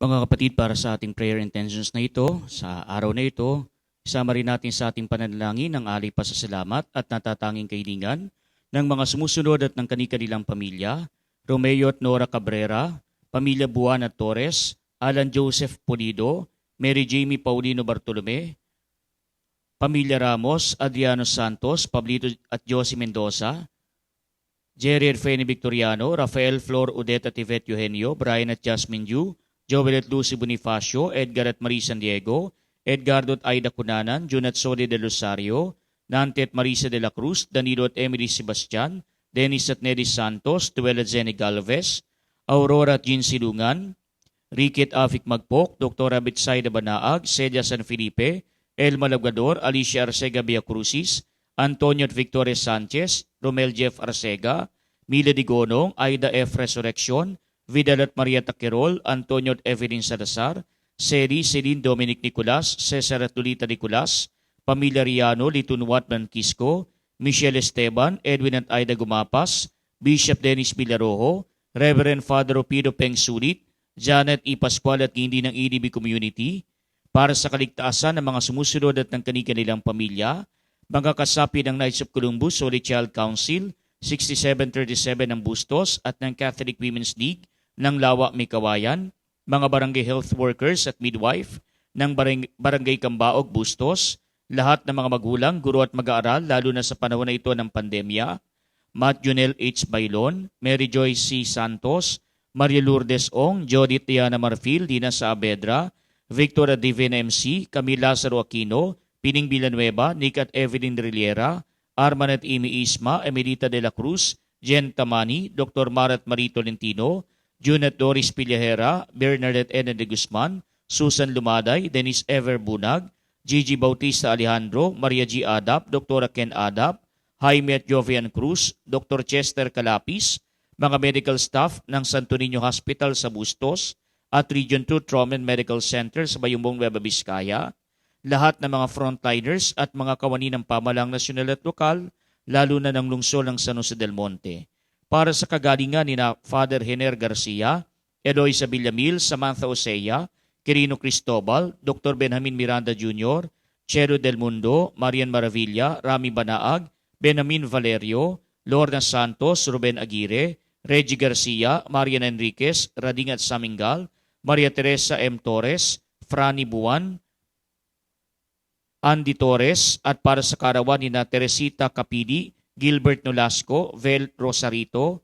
Mga kapatid, para sa ating prayer intentions na ito, sa araw na ito, isama rin natin sa ating pananalangin ng alay pasasalamat at natatanging kailingan ng mga sumusunod at ng kani-kanilang pamilya: Romeo at Nora Cabrera, pamilya Buwan at Torres, Alan Joseph Pulido, Mary Jamie Paulino Bartolome, pamilya Ramos, Adriano Santos, Pablito at Josie Mendoza, Jerry Erfeni Victoriano, Rafael Flor Udeta Tivet Eugenio, Brian at Jasmine Yu, Joel at Lucy Bonifacio, Edgar at Marie San Diego, Edgardo at Aida Cunanan, Jun at Sodi de Rosario, Nante at Marisa de la Cruz, Danilo at Emily Sebastian, Dennis at Neddy Santos, Duel at Zenny Galvez, Aurora at Jean Silungan, Ricky at Afik Magpok, Dr. Abitsaida Banaag, Celia San Felipe, Elma Labrador, Alicia Arcega Viacrucis, Antonio at Victoria Sanchez, Romel Jeff Arcega, Mila Digonong, Aida F. Resurrection, Vidal at Maria Taquerol, Antonio at Evelyn Salazar, Seri, Celine Dominic Nicolas, Cesar at Lolita Nicolas, pamilya Riano, Litunwat Banquisco, Michelle Esteban, Edwin at Aida Gumapas, Bishop Dennis Villarojo, Reverend Father Opido Peng Sulit, Janet E. Pascual at hindi ng EDB Community, para sa kaligtasan ng mga sumusunod at ng kanilang pamilya, mga kasapi ng Knights of Columbus Holy Child Council, 6737 ng Bustos at ng Catholic Women's League ng Lawa May Kawayan, mga barangay health workers at midwife ng barangay Kambaog Bustos, lahat ng mga magulang, guro at mag-aaral lalo na sa panahon na ito ng pandemya, Matt Junel H. Bailon, Mary Joy C. Santos, Maria Lourdes Ong, Jodith Diana Marfil, Dina Saavedra, Victor Divina MC, Camila Lazaro Aquino, Pining Villanueva, Nick at Evelyn Riliera, Arman at Amy Isma, Emelita de la Cruz, Jen Tamani, Dr. Marat Marie Tolentino, June at Doris Pillahera, Bernard at Eden de Guzman, Susan Lumaday, Dennis Ever Bunag, Gigi Bautista Alejandro, Maria G. Adap, Dr. Ken Adap, Jaime at Jovian Cruz, Dr. Chester Calapis, mga medical staff ng Santo Niño Hospital sa Bustos at Region 2 Trauma and Medical Center sa Bayumbong Nueva Vizcaya, lahat ng mga frontliners at mga kawani ng pamahalang nasyonal at lokal, lalo na ng lungsod ng San Jose del Monte. Para sa kagalingan ni Father Hener Garcia, Eloisa Villamil, Samantha Osea, Quirino Cristobal, Dr. Benjamin Miranda Jr., Chero Del Mundo, Marian Maravilla, Rami Banaag, Benjamin Valerio, Lorna Santos, Ruben Aguirre, Reggie Garcia, Marian Enriquez, Rading at Samingal, Maria Teresa M. Torres, Franny Buwan, Andy Torres, at para sa karawan ni Teresita Capidi, Gilbert Nolasco, Vel Rosarito,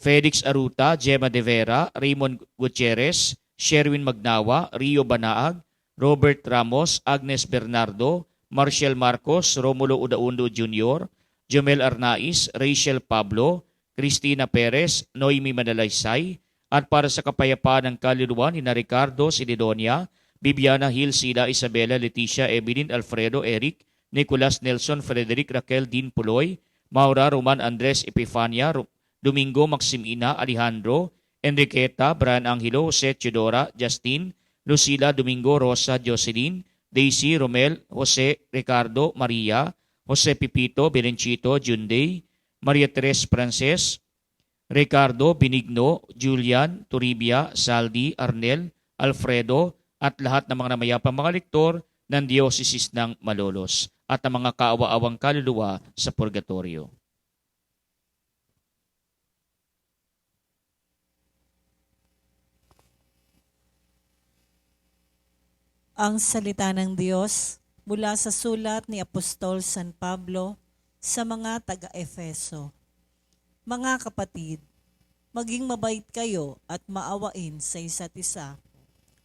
Felix Aruta, Gemma De Vera, Raymond Gutierrez, Sherwin Magnawa, Rio Banaag, Robert Ramos, Agnes Bernardo, Marshall Marcos, Romulo Udaundo Jr., Jomel Arnaiz, Rachel Pablo, Cristina Perez, Noemi Manalaysay, at para sa kapayapaan ng kaluluwa ni Ricardo Sidedonia, Bibiana Hill, Sila, Isabela, Leticia, Evelyn, Alfredo, Eric, Nicolas Nelson, Frederick, Raquel, Dean Puloy, Maura, Roman, Andres, Epifania, Domingo, Maximina, Alejandro, Enriqueta, Brian Angelo, Jose, Chidora, Justin, Lucila, Domingo, Rosa, Jocelyn, Daisy, Romel, Jose, Ricardo, Maria, Jose Pipito, Belenchito, Junday, Maria Teres Frances, Ricardo, Benigno, Julian, Toribia, Saldi, Arnel, Alfredo, at lahat ng mga namayapang mga lektor ng Diocese ng Malolos at ang mga kaawa-awang kaluluwa sa purgatorio. Ang salita ng Diyos mula sa sulat ni Apostol San Pablo sa mga taga-Efeso. Mga kapatid, maging mabait kayo at maawain sa isa't isa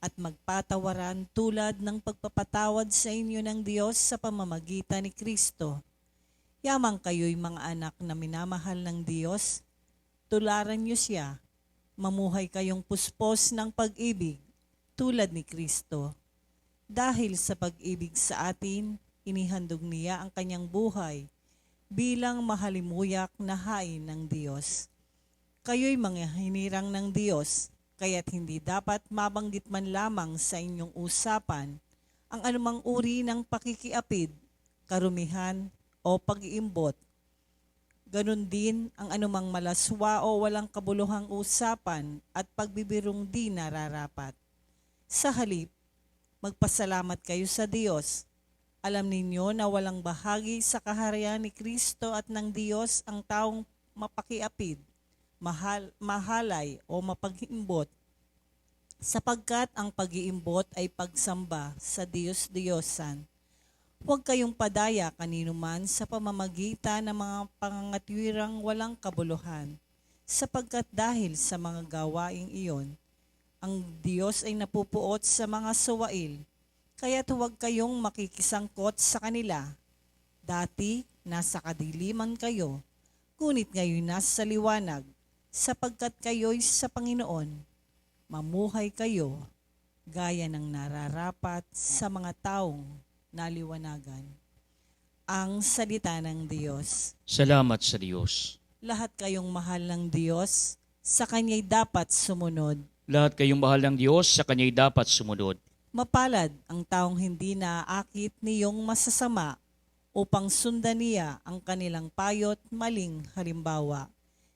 at magpatawaran tulad ng pagpapatawad sa inyo ng Diyos sa pamamagitan ni Kristo. Yamang kayo'y mga anak na minamahal ng Diyos, tularan niyo siya, mamuhay kayong puspos ng pag-ibig tulad ni Kristo. Dahil sa pag-ibig sa atin, inihandog niya ang kanyang buhay bilang mahalimuyak na hain ng Diyos. Kayo'y mga hinirang ng Diyos, kaya't hindi dapat mabanggit man lamang sa inyong usapan ang anumang uri ng pakikiapid, karumihan o pag-iimbot. Ganon din ang anumang malaswa o walang kabuluhang usapan at pagbibirong di nararapat. Sa halip, magpasalamat kayo sa Diyos. Alam ninyo na walang bahagi sa kaharian ni Kristo at ng Diyos ang taong mapakiapid, mahalay o mapaghimbot, sapagkat ang pag-iimbot ay pagsamba sa Diyos-Diyosan. Huwag kayong padaya kanino man sa pamamagitan ng mga pangangatwirang walang kabuluhan, sapagkat dahil sa mga gawaing iyon, ang Diyos ay napupuot sa mga suwail, kaya't huwag kayong makikisangkot sa kanila. Dati, nasa kadiliman kayo, ngunit ngayon nasa liwanag, sapagkat kayo'y sa Panginoon. Mamuhay kayo, gaya ng nararapat sa mga taong naliwanagan. Ang salita ng Diyos. Salamat sa Diyos. Lahat kayong mahal ng Diyos, sa Kanya'y dapat sumunod. Lahat kayong mahal ng Diyos, sa Kanya'y dapat sumunod. Mapalad ang taong hindi naaakit niyong masasama upang sundan niya ang kanilang payo't maling halimbawa.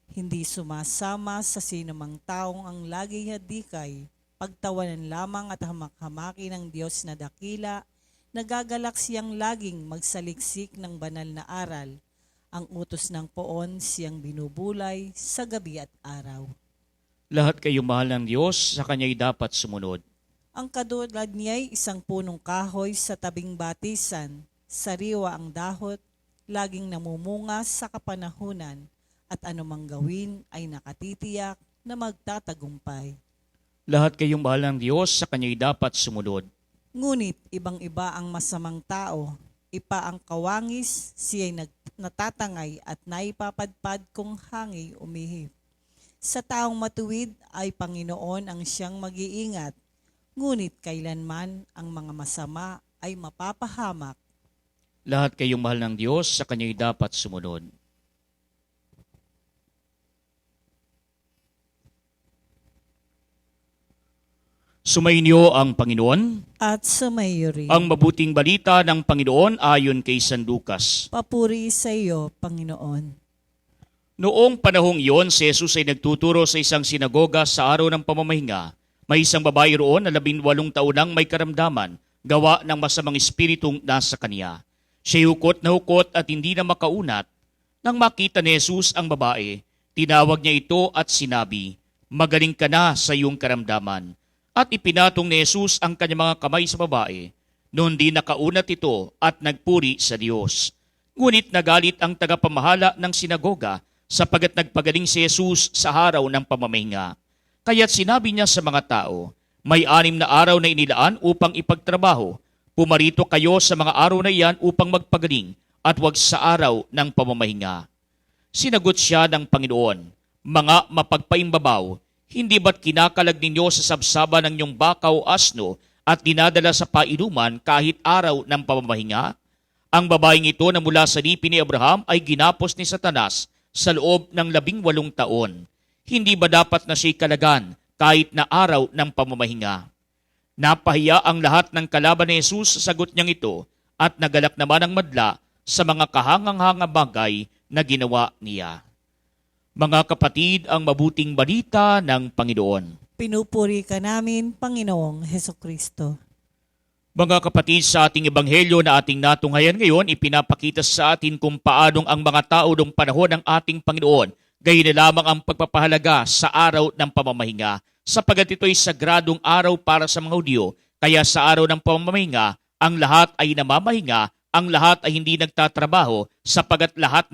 Hindi sumasama sa sinumang taong ang lagi hadikay, pagtawanan lamang at hamak-hamaki ng Diyos na dakila, nagagalak siyang laging magsaliksik ng banal na aral. Ang utos ng poon siyang binubulay sa gabi at araw. Lahat kayong mahal ng Diyos, sa Kanya'y dapat sumunod. Ang kadulad niya'y isang punong kahoy sa tabing batisan, sariwa ang dahot, laging namumunga sa kapanahunan, at anumang gawin ay nakatitiyak na magtatagumpay. Lahat kayong mahal ng Diyos, sa Kanya'y dapat sumunod. Ngunit ibang-iba ang masamang tao, ipa ang kawangis, siya'y natatangay at naipapadpad kung hangi umihip. Sa taong matuwid ay Panginoon ang siyang mag-iingat, ngunit kailanman ang mga masama ay mapapahamak. Lahat kayong mahal ng Diyos, sa Kanya'y dapat sumunod. Sumainyo ang Panginoon. At sumayo rin. Ang mabuting balita ng Panginoon ayon kay San Lucas. Papuri sa iyo, Panginoon. Noong panahong iyon, si Jesus ay nagtuturo sa isang sinagoga sa araw ng pamamahinga. May isang babae roon na 18 taon nang may karamdaman, gawa ng masamang espiritong nasa kaniya. Siya'y hukot na hukot at hindi na makaunat. Nang makita ni Jesus ang babae, tinawag niya ito at sinabi, "Magaling ka na sa iyong karamdaman." At ipinatong ni Jesus ang kanyang mga kamay sa babae. Noon din nakaunat ito at nagpuri sa Diyos. Ngunit nagalit ang tagapamahala ng sinagoga sapagat nagpagaling si Jesus sa araw ng pamamahinga. Kaya't sinabi niya sa mga tao, "May 6 na araw na inilaan upang ipagtrabaho. Pumarito kayo sa mga araw na iyan upang magpagaling at huwag sa araw ng pamamahinga." Sinagot siya ng Panginoon, "Mga mapagpaimbabaw, hindi ba't kinakalag ninyo sa sabsaba ng inyong baka o asno at dinadala sa painuman kahit araw ng pamamahinga? Ang babaeng ito na mula sa lipi ni Abraham ay ginapos ni Satanas sa loob ng 18 taon. Hindi ba dapat na siya'y kalagan kahit na araw ng pamamahinga?" Napahiya ang lahat ng kalaban ni Jesus sa sagot niyang ito at nagalak naman ang madla sa mga kahangang-hanga bagay na ginawa niya. Mga kapatid, ang mabuting balita ng Panginoon. Pinupuri ka namin, Panginoong Hesukristo. Mga kapatid, sa ating ebanghelyo na ating natunghayan ngayon, ipinapakita sa atin kung paanong ang mga tao noong panahon ng ating Panginoon, gayon na lamang ang pagpapahalaga sa araw ng pamamahinga, sapagat ito'y sagradong araw para sa mga Hudyo, kaya sa araw ng pamamahinga, ang lahat ay namamahinga, ang lahat ay hindi nagtatrabaho, sapagat lahat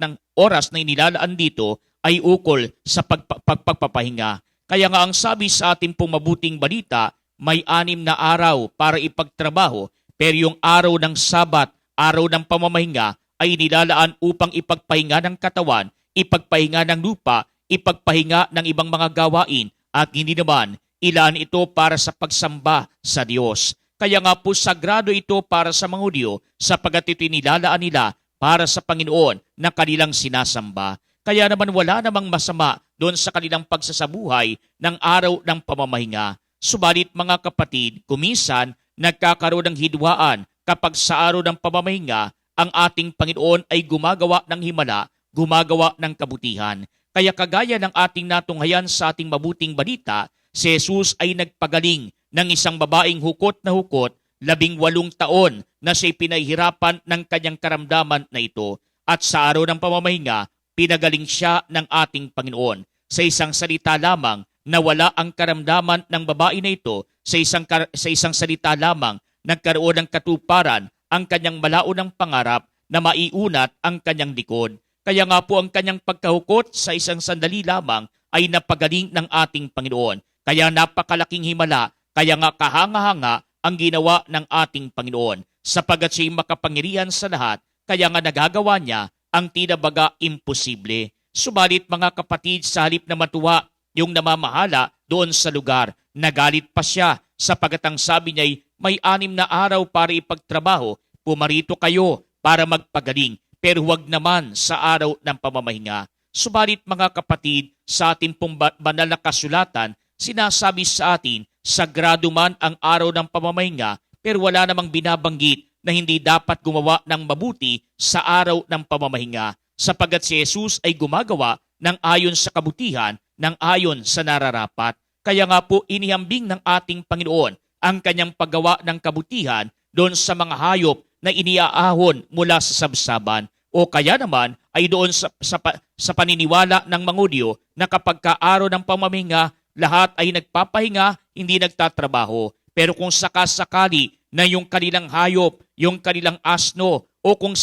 ng oras na inilalaan dito ay ukol sa pagpapahinga. Kaya nga ang sabi sa ating pong mabuting balita, may 6 na araw para ipagtrabaho, pero yung araw ng Sabat, araw ng pamamahinga, ay nilalaan upang ipagpahinga ng katawan, ipagpahinga ng lupa, ipagpahinga ng ibang mga gawain, at hindi naman ilaan ito para sa pagsamba sa Diyos. Kaya nga po sagrado ito para sa mga Hudyo sapagat ito nilalaan nila para sa Panginoon na kanilang sinasamba. Kaya naman wala namang masama doon sa kanilang pagsasabuhay ng araw ng pamamahinga. Subalit mga kapatid, kuminsan nagkakaroon ng hidwaan kapag sa araw ng pamamahinga ang ating Panginoon ay gumagawa ng himala, gumagawa ng kabutihan. Kaya kagaya ng ating natunghayan sa ating mabuting balita, si Jesus ay nagpagaling ng isang babaeng hukot, 18 taon na siya'y pinahihirapan ng kanyang karamdaman na ito. At sa araw ng pamamahinga, pinagaling siya ng ating Panginoon. Sa isang salita lamang, nawala ang karamdaman ng babae na ito. Sa isang salita lamang, nagkaroon ng katuparan ang kanyang malaunang pangarap na maiunat ang kanyang likod. Kaya nga po ang kanyang pagkahukot sa isang sandali lamang ay napagaling ng ating Panginoon. Kaya napakalaking himala, kaya nga kahanga-hanga ang ginawa ng ating Panginoon. Sapagat siya'y makapangyarihan sa lahat, kaya nga nagagawa niya ang tinabaga imposible. Subalit mga kapatid, sa halip na matuwa yung namamahala doon sa lugar, nagalit pa siya sapagat ang sabi niya'y may 6 na araw para ipagtrabaho, pumarito kayo para magpagaling, pero huwag naman sa araw ng pamamahinga. Subalit mga kapatid, sa ating pong banal na kasulatan, sinasabi sa atin, sagrado man ang araw ng pamamahinga, pero wala namang binabanggit na hindi dapat gumawa ng mabuti sa araw ng pamamahinga, sapagat si Jesus ay gumagawa ng ayon sa kabutihan, ng ayon sa nararapat. Kaya nga po inihambing ng ating Panginoon ang kanyang paggawa ng kabutihan doon sa mga hayop na iniaahon mula sa sabsaban, o kaya naman ay doon sa paniniwala ng mga Hudyo na kapag araw ng pamamahinga, lahat ay nagpapahinga, hindi nagtatrabaho. Pero kung sakasakali na yung kanilang hayop, yung kanilang asno, o kung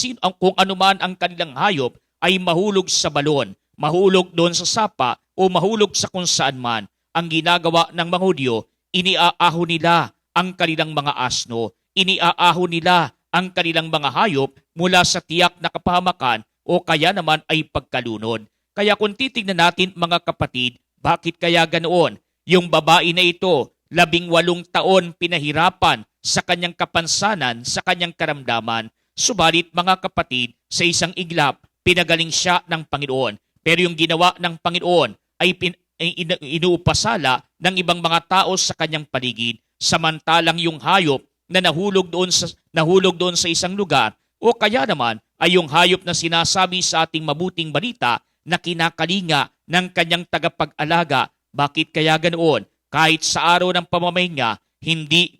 anuman ang kanilang hayop ay mahulog sa balon, mahulog doon sa sapa, o mahulog sa kung saan man, ang ginagawa ng mga Hudyo, iniaahon nila ang kanilang mga asno, iniaahon nila ang kanilang mga hayop mula sa tiyak na kapahamakan o kaya naman ay pagkalunod. Kaya kung titignan natin mga kapatid, bakit kaya ganoon? Yung babae na ito, 18 taon pinahirapan sa kanyang kapansanan, sa kanyang karamdaman. Subalit mga kapatid, sa isang iglap, pinagaling siya ng Panginoon. Pero yung ginawa ng Panginoon ay inuupasala ng ibang mga tao sa kanyang paligid. Samantalang yung hayop na nahulog doon sa isang lugar, o kaya naman ay yung hayop na sinasabi sa ating mabuting balita na kinakalinga ng kanyang tagapag-alaga. Bakit kaya ganoon? Kahit sa araw ng pamamahinga, hindi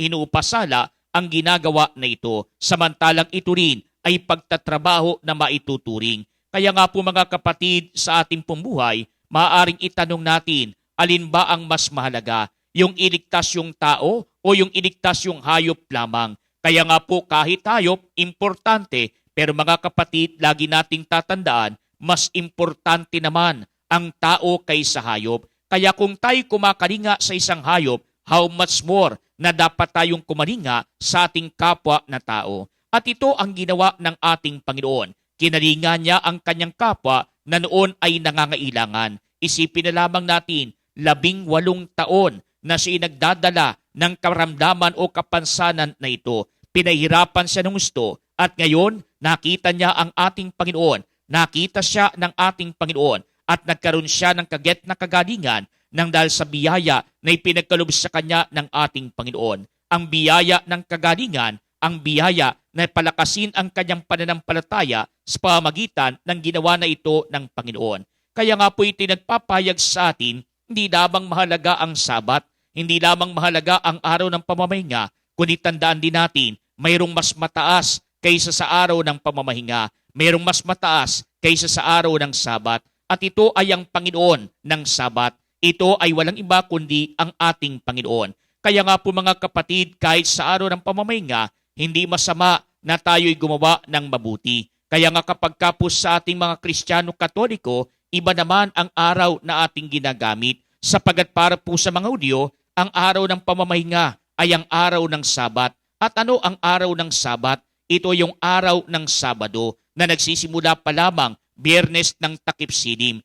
inuupasala ang ginagawa na ito. Samantalang ito rin ay pagtatrabaho na maituturing. Kaya nga po mga kapatid, sa ating pambuhay, maaaring itanong natin, alin ba ang mas mahalaga? Yung iligtas yung tao o yung iligtas yung hayop lamang? Kaya nga po kahit hayop, importante. Pero mga kapatid, lagi nating tatandaan, mas importante naman ang tao kaysa hayop. Kaya kung tayo kumakalinga sa isang hayop, how much more na dapat tayong kumalinga sa ating kapwa na tao. At ito ang ginawa ng ating Panginoon. Kinalinga niya ang kanyang kapwa na noon ay nangangailangan. Isipin na lamang natin, 18 taon na siya nagdadala ng karamdaman o kapansanan na ito. Pinahirapan siya ng gusto at ngayon nakita niya ang ating Panginoon. Nakita siya ng ating Panginoon at nagkaroon siya ng kaget na kagalingan nang dahil sa biyaya na ipinagkaloob sa kanya ng ating Panginoon. Ang biyaya ng kagalingan, ang biyaya na palakasin ang kanyang pananampalataya sa pamamagitan ng ginawa na ito ng Panginoon. Kaya nga po ito nagpapayag sa atin, hindi lamang mahalaga ang Sabat, hindi lamang mahalaga ang araw ng pamamahinga, kundi tandaan din natin, mayroong mas mataas kaysa sa araw ng pamamahinga, mayroong mas mataas kaysa sa araw ng Sabat, at ito ay ang Panginoon ng Sabat. Ito ay walang iba kundi ang ating Panginoon. Kaya nga po mga kapatid, kahit sa araw ng pamamahinga, hindi masama na tayo'y gumawa ng mabuti. Kaya nga kapag kapos sa ating mga Kristiyano Katoliko, iba naman ang araw na ating ginagamit. Sapagat para po sa mga Hudyo, ang araw ng pamamahinga ay ang araw ng Sabat. At ano ang araw ng Sabat? Ito yung araw ng Sabado na nagsisimula pa lamang Biyernes ng Takip Sidim.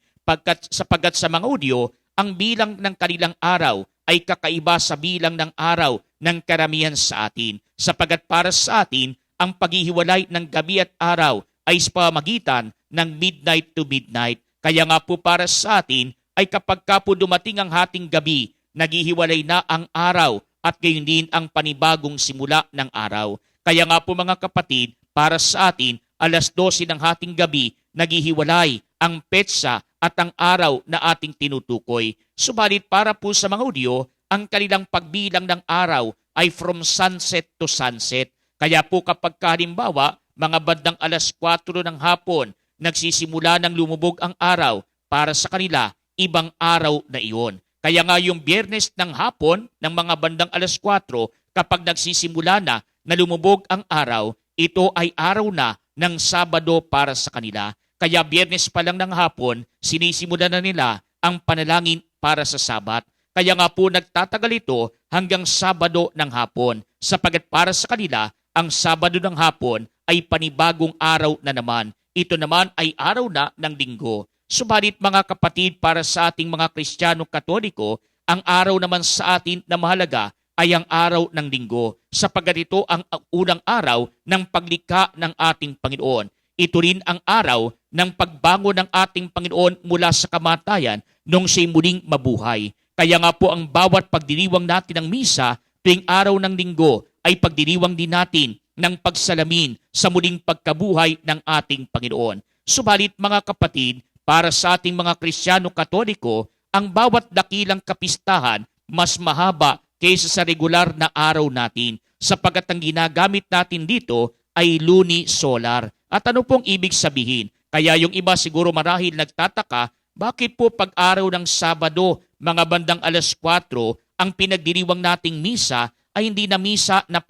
Sapagat sa mga Hudyo, ang bilang ng kanilang araw ay kakaiba sa bilang ng araw ng karamihan sa atin. Sapagat para sa atin, ang paghihiwalay ng gabi at araw ay sa pamagitan ng midnight to midnight. Kaya nga po para sa atin ay kapag po dumating ang hating gabi, naghihiwalay na ang araw at gayon din ang panibagong simula ng araw. Kaya nga po mga kapatid, para sa atin, 12:00 ng hating gabi, naghihiwalay ang petsa at ang araw na ating tinutukoy. Subalit para po sa mga Hudyo, ang kanilang pagbilang ng araw ay from sunset to sunset. Kaya po kapag halimbawa, mga bandang 4:00 ng hapon, nagsisimula ng lumubog ang araw, para sa kanila, ibang araw na iyon. Kaya nga yung Biyernes ng hapon, ng mga bandang 4:00, kapag nagsisimula na lumubog ang araw, ito ay araw na ng Sabado para sa kanila. Kaya Biyernes pa lang ng hapon, sinisimulan na nila ang panalangin para sa Sabat. Kaya nga po nagtatagal ito hanggang Sabado ng hapon, sapagat para sa kanila, ang Sabado ng hapon ay panibagong araw na naman. Ito naman ay araw na ng Linggo. Subalit mga kapatid, para sa ating mga Kristiyano Katoliko, ang araw naman sa atin na mahalaga ay ang araw ng Linggo, sapagat ito ang unang araw ng paglikha ng ating Panginoon. Ito rin ang araw ng pagbangon ng ating Panginoon mula sa kamatayan nung siya'y muling mabuhay. Kaya nga po ang bawat pagdiriwang natin ng misa tuwing araw ng Linggo ay pagdiriwang din natin ng pagsalamin sa muling pagkabuhay ng ating Panginoon. Subalit mga kapatid, para sa ating mga Kristiyano Katoliko, ang bawat dakilang kapistahan mas mahaba kaysa sa regular na araw natin, sapagkat ang ginagamit natin dito ay luni-solar. At ano pong ibig sabihin? Kaya yung iba siguro marahil nagtataka, bakit po pag-araw ng Sabado, mga bandang 4:00, ang pinagdiriwang nating misa ay hindi na misa na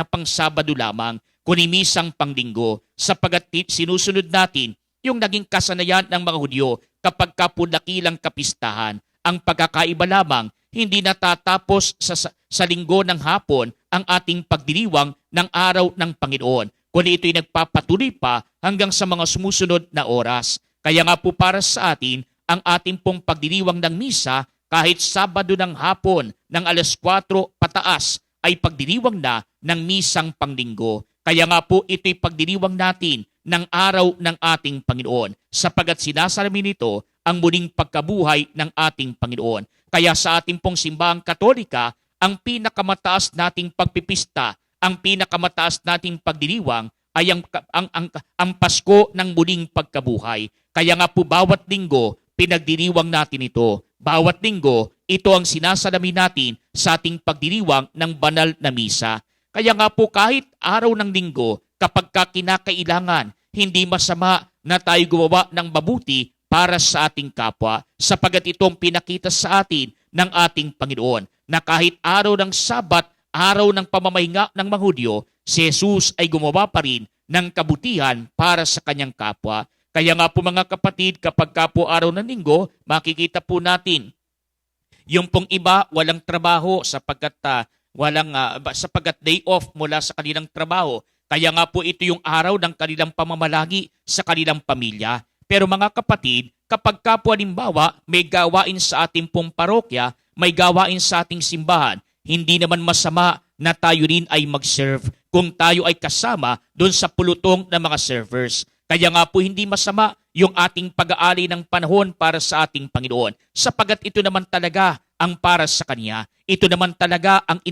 pang Sabado lamang, kundi misang panglinggo, sapagat sinusunod natin yung naging kasanayan ng mga Hudyo kapag kapudakilang kapistahan. Ang pagkakaiba lamang, hindi natatapos sa linggo ng hapon ang ating pagdiriwang ng araw ng Panginoon, kundi ito'y nagpapatuloy pa hanggang sa mga sumusunod na oras. Kaya nga po para sa atin, ang ating pong pagdiriwang ng misa, kahit Sabado ng hapon ng 4:00 pataas, ay pagdiriwang na ng misang panglinggo. Kaya nga po ito'y pagdiriwang natin ng araw ng ating Panginoon, sapagat sinasalamin nito ang muling pagkabuhay ng ating Panginoon. Kaya sa ating pong simbahang Katolika, ang pinakamataas nating pagpipista, ang pinakamataas nating pagdiriwang ay ang Pasko ng muling pagkabuhay. Kaya nga po bawat linggo, pinagdiriwang natin ito. Bawat linggo, ito ang sinasalamin natin sa ating pagdiriwang ng banal na misa. Kaya nga po kahit araw ng linggo, kapag kinakailangan, hindi masama na tayo gumawa ng mabuti para sa ating kapwa, sapagat itong pinakita sa atin ng ating Panginoon na kahit araw ng Sabat, araw ng pamamahinga ng mga Hudyo, si Jesus ay gumawa pa rin ng kabutihan para sa kanyang kapwa. Kaya nga po mga kapatid, kapag po araw ng linggo, makikita po natin yung pong iba walang trabaho sapagkat day off mula sa kanilang trabaho. Kaya nga po ito yung araw ng kanilang pamamalagi sa kanilang pamilya. Pero mga kapatid, kapag po halimbawa may gawain sa ating pong parokya, may gawain sa ating simbahan, hindi naman masama na tayo rin ay mag-serve kung tayo ay kasama doon sa pulutong ng mga servers. Kaya nga po hindi masama yung ating pag-aali ng panahon para sa ating Panginoon, sapagat ito naman talaga ang para sa Kanya. Ito naman talaga ang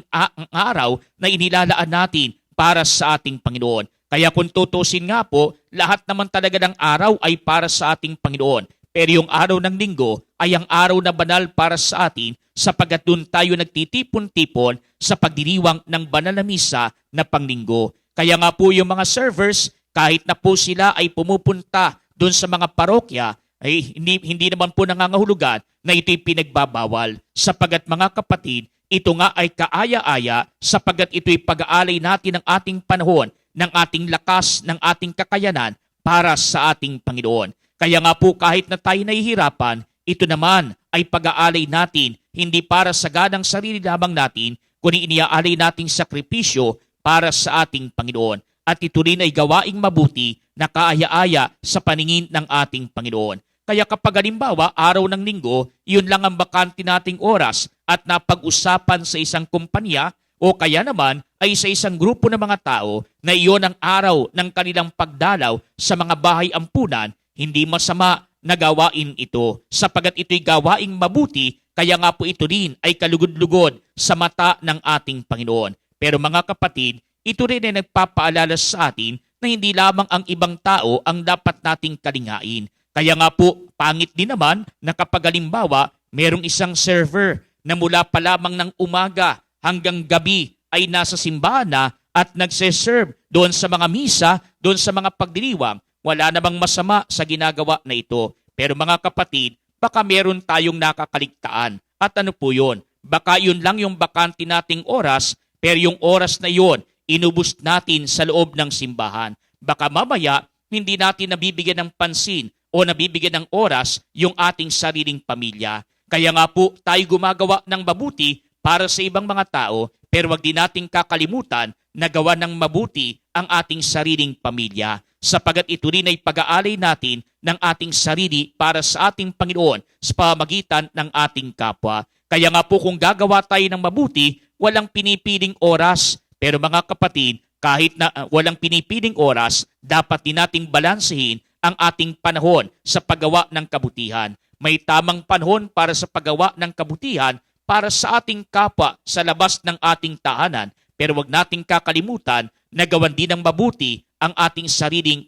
araw na inilalaan natin para sa ating Panginoon. Kaya kung tutusin nga po, lahat naman talaga ng araw ay para sa ating Panginoon. Pero yung araw ng linggo ay ang araw na banal para sa atin, sapagat doon tayo nagtitipon-tipon sa pagdiriwang ng banal na misa na panglinggo. Kaya nga po yung mga servers, kahit na po sila ay pumupunta doon sa mga parokya, ay hindi naman po nangangahulugan na ito'y pinagbabawal. Sapagat mga kapatid, ito nga ay kaaya-aya, sapagat ito'y pag-aalay natin ng ating panahon, ng ating lakas, ng ating kakayanan para sa ating Panginoon. Kaya nga po kahit na tayo nahihirapan, ito naman ay pag-aalay natin, hindi para sa ganang sarili lamang natin, kundi iniaalay nating sakripisyo para sa ating Panginoon. At ito rin ay gawaing mabuti na kaaya-aya sa paningin ng ating Panginoon. Kaya kapag halimbawa, araw ng linggo, yun lang ang bakante nating oras at napag-usapan sa isang kumpanya o kaya naman ay sa isang grupo ng mga tao na iyon ang araw ng kanilang pagdalaw sa mga bahay ampunan, hindi masama na gawain ito, sapagat ito'y gawaing mabuti, kaya nga po ito rin ay kalugod-lugod sa mata ng ating Panginoon. Pero mga kapatid, ito rin ay nagpapaalala sa atin na hindi lamang ang ibang tao ang dapat nating kalingain. Kaya nga po, pangit din naman na kapag halimbawa, merong isang server na mula pa lamang ng umaga hanggang gabi ay nasa simbahan na at nagse-serve doon sa mga misa, doon sa mga pagdiriwang. Wala namang masama sa ginagawa na ito. Pero mga kapatid, baka meron tayong nakakaligtaan. At ano po yun? Baka yun lang yung bakante nating oras, pero yung oras na yun, inubos natin sa loob ng simbahan. Baka mamaya, hindi natin nabibigyan ng pansin o nabibigyan ng oras yung ating sariling pamilya. Kaya nga po tayo gumagawa ng mabuti para sa ibang mga tao, pero wag din nating kakalimutan na gawa ng mabuti ang ating sariling pamilya, sapagat ito rin ay pag-aalay natin ng ating sarili para sa ating Panginoon sa pamamagitan ng ating kapwa. Kaya nga po kung gagawa tayo ng mabuti, walang pinipiling oras. Pero mga kapatid, kahit na walang pinipiling oras, dapat din nating balansehin ang ating panahon sa paggawa ng kabutihan. May tamang panahon para sa paggawa ng kabutihan para sa ating kapwa sa labas ng ating tahanan. Pero wag nating kakalimutan na gawan din ng mabuti ang ating sariling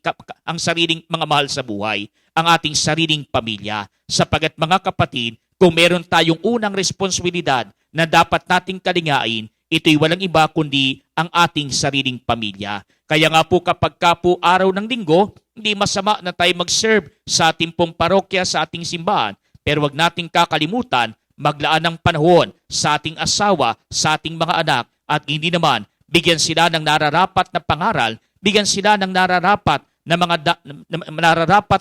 mga mahal sa buhay, ang ating sariling pamilya. Sapagat mga kapatid, kung meron tayong unang responsibilidad na dapat nating kalingain, ito'y walang iba kundi ang ating sariling pamilya. Kaya nga po kapag po araw ng linggo, hindi masama na tayo mag-serve sa ating pong parokya, sa ating simbahan. Pero wag nating kakalimutan maglaan ng panahon sa ating asawa, sa ating mga anak, at hindi naman bigyan sila ng nararapat na pangaral, bigyan sila ng nararapat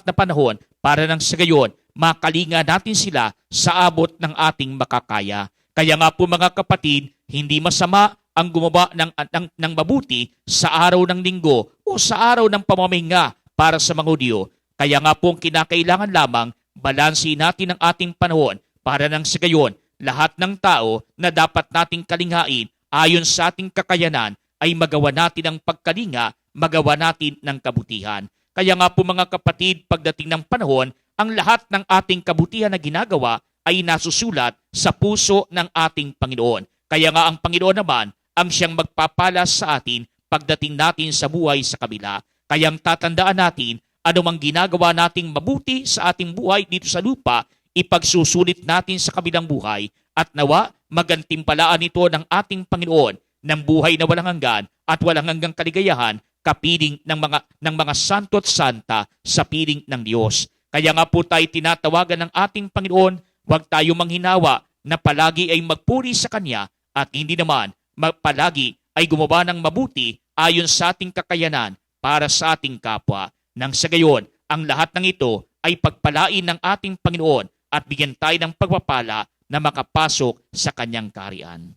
na panahon para nang sa gayon makalinga natin sila sa abot ng ating makakaya. Kaya nga po mga kapatid, hindi masama ang gumawa ng mabuti sa araw ng linggo o sa araw ng pamamahinga para sa mga Hudyo. Kaya nga po kinakailangan lamang balansin natin ang ating panahon para nang sa gayon lahat ng tao na dapat nating kalinghain ayon sa ating kakayanan ay magawa natin ang pagkalinga, magawa natin ng kabutihan. Kaya nga po mga kapatid, pagdating ng panahon, ang lahat ng ating kabutihan na ginagawa ay nasusulat sa puso ng ating Panginoon. Kaya nga ang Panginoon naman ang siyang magpapala sa atin pagdating natin sa buhay sa kabila. Kaya ang tatandaan natin, anumang ginagawa nating mabuti sa ating buhay dito sa lupa, ipagsusulit natin sa kabilang buhay at nawa magantimpalaan ito ng ating Panginoon ng buhay na walang hanggan at walang hanggang kaligayahan kapiling ng mga santo at santa sa piling ng Diyos. Kaya nga po tayo tinatawagan ng ating Panginoon, huwag tayo manghinawa na palagi ay magpuri sa Kanya at hindi naman palagi ay gumawa ng mabuti ayon sa ating kakayanan para sa ating kapwa. Nang sa gayon, ang lahat ng ito ay pagpalain ng ating Panginoon at bigyan tayo ng pagpapala na makapasok sa Kanyang kaharian.